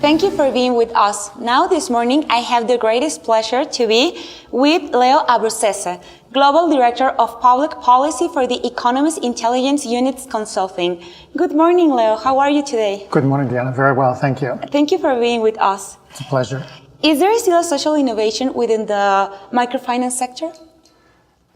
Thank you for being with us. Now this morning I have the greatest pleasure to be with Leo Abruzzese, Global Director of Public Policy for the Economist Intelligence Unit's Consulting. Good morning, Leo. How are you today? Good morning, Diana. Very well, thank you. Thank you for being with us. It's a pleasure. Is there still a social innovation within the microfinance sector?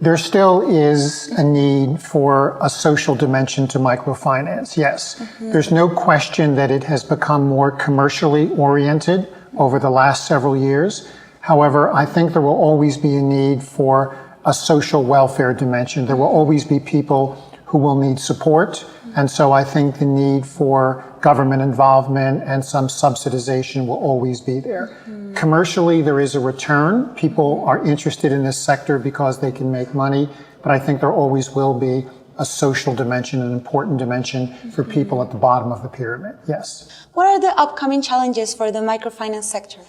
There still is a need for a social dimension to microfinance, yes. There's no question that it has become more commercially oriented over the last several years. However, I think there will always be a need for a social welfare dimension. There will always be people who will need support. And so I think the need for government involvement and some subsidization will always be there. Commercially, there is a return. People are interested in this sector because they can make money, but I think there always will be a social dimension, an important dimension for people at the bottom of the pyramid, yes. What are the upcoming challenges for the microfinance sector?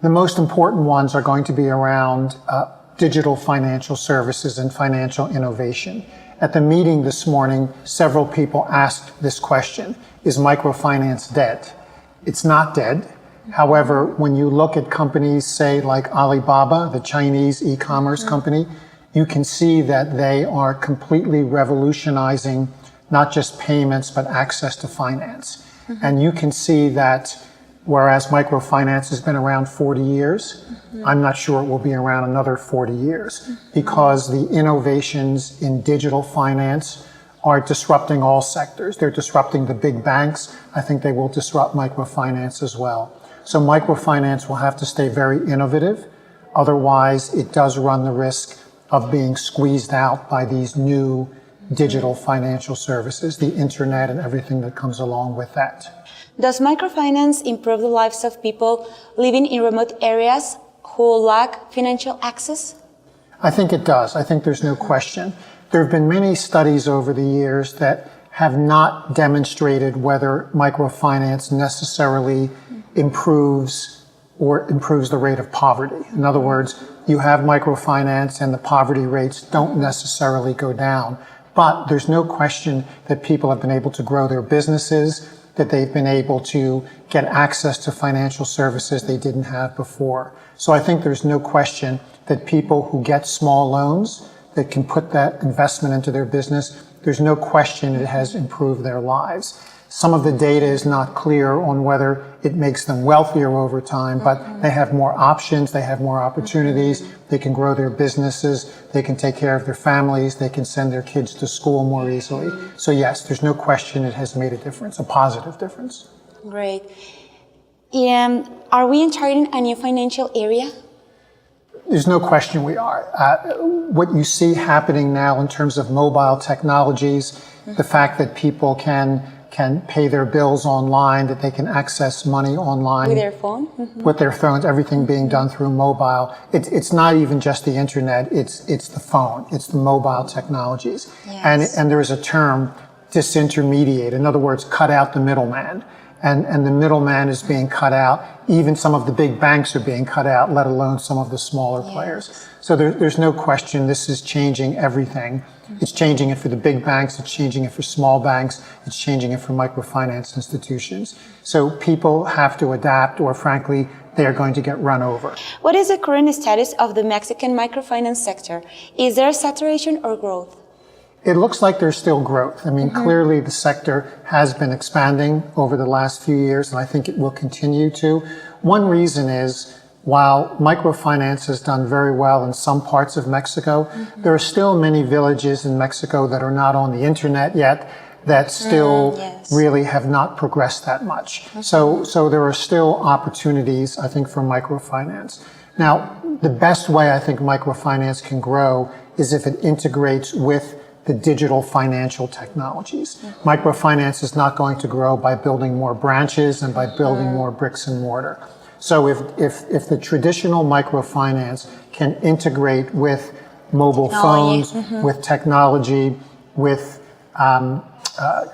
The most important ones are going to be around digital financial services and financial innovation. At the meeting this morning, several people asked this question: is microfinance dead? It's not dead. However, when you look at companies, say, like Alibaba, the Chinese e-commerce company, you can see that they are completely revolutionizing not just payments, but access to finance. And you can see that whereas microfinance has been around 40 years, I'm not sure it will be around another 40 years because the innovations in digital finance are disrupting all sectors. They're disrupting the big banks. I think they will disrupt microfinance as well. So microfinance will have to stay very innovative. Otherwise, it does run the risk of being squeezed out by these new digital financial services, the internet and everything that comes along with that. Does microfinance improve the lives of people living in remote areas who lack financial access? I think it does. I think there's no question. There have been many studies over the years that have not demonstrated whether microfinance necessarily improves the rate of poverty. In other words, you have microfinance and the poverty rates don't necessarily go down. But there's no question that people have been able to grow their businesses, that they've been able to get access to financial services they didn't have before. So I think there's no question that people who get small loans that can put that investment into their business, there's no question it has improved their lives. Some of the data is not clear on whether it makes them wealthier over time, but they have more options, they have more opportunities, they can grow their businesses, they can take care of their families, they can send their kids to school more easily. So yes, there's no question it has made a difference, a positive difference. Great. Are we entering a new financial area? There's no question we are. What you see happening now in terms of mobile technologies, the fact that people can pay their bills online, that they can access money online. With their phone? With their phones, everything being done through mobile. It's not even just the internet, it's the phone, it's the mobile technologies. Yes. And there is a term, disintermediate. In other words, cut out the middleman. And the middleman is being cut out. Even some of the big banks are being cut out, let alone some of the smaller players. So there's no question this is changing everything. It's changing it for the big banks, it's changing it for small banks, it's changing it for microfinance institutions. So people have to adapt, or frankly, they are going to get run over. What is the current status of the Mexican microfinance sector? Is there saturation or growth? It looks like there's still growth. I mean, clearly the sector has been expanding over the last few years, and I think it will continue to. One reason is, while microfinance has done very well in some parts of Mexico, there are still many villages in Mexico that are not on the internet yet that still really have not progressed that much. So there are still opportunities, I think, for microfinance. Now, the best way I think microfinance can grow is if it integrates with the digital financial technologies. Microfinance is not going to grow by building more branches and by building more bricks and mortar. So if the traditional microfinance can integrate with mobile phones, with technology, with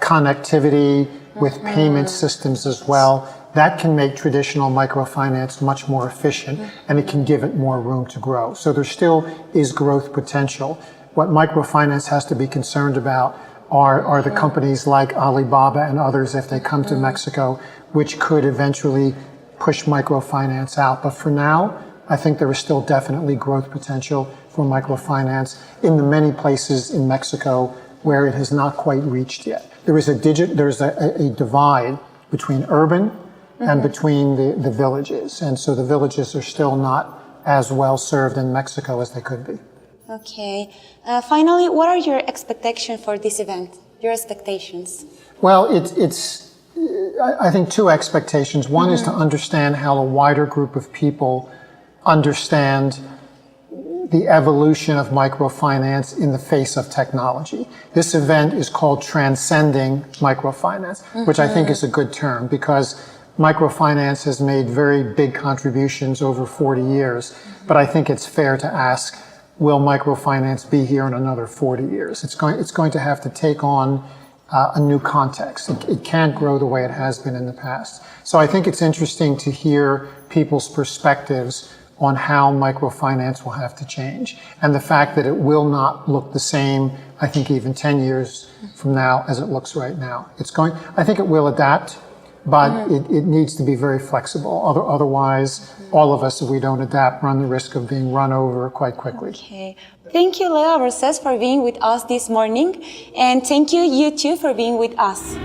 connectivity, with payment systems as well, that can make traditional microfinance much more efficient, and it can give it more room to grow. So there still is growth potential. What microfinance has to be concerned about are the companies like Alibaba and others, if they come to Mexico, which could eventually push microfinance out. But for now, I think there is still definitely growth potential for microfinance in the many places in Mexico where it has not quite reached yet. There's a divide between urban and between the villages. And so the villages are still not as well served in Mexico as they could be. Okay. Finally, what are your expectations for this event? Your expectations? Well, I think two expectations. One is to understand how a wider group of people understand the evolution of microfinance in the face of technology. This event is called Transcending Microfinance, which I think is a good term because microfinance has made very big contributions over 40 years, but I think it's fair to ask, will microfinance be here in another 40 years? It's going to have to take on a new context. It can't grow the way it has been in the past. So I think it's interesting to hear people's perspectives on how microfinance will have to change. And the fact that it will not look the same, I think even 10 years from now as it looks right now. I think it will adapt, but it needs to be very flexible. Otherwise, all of us, if we don't adapt, run the risk of being run over quite quickly. Okay. Thank you, Leo Abruzzese, for being with us this morning. And thank you, you too, for being with us.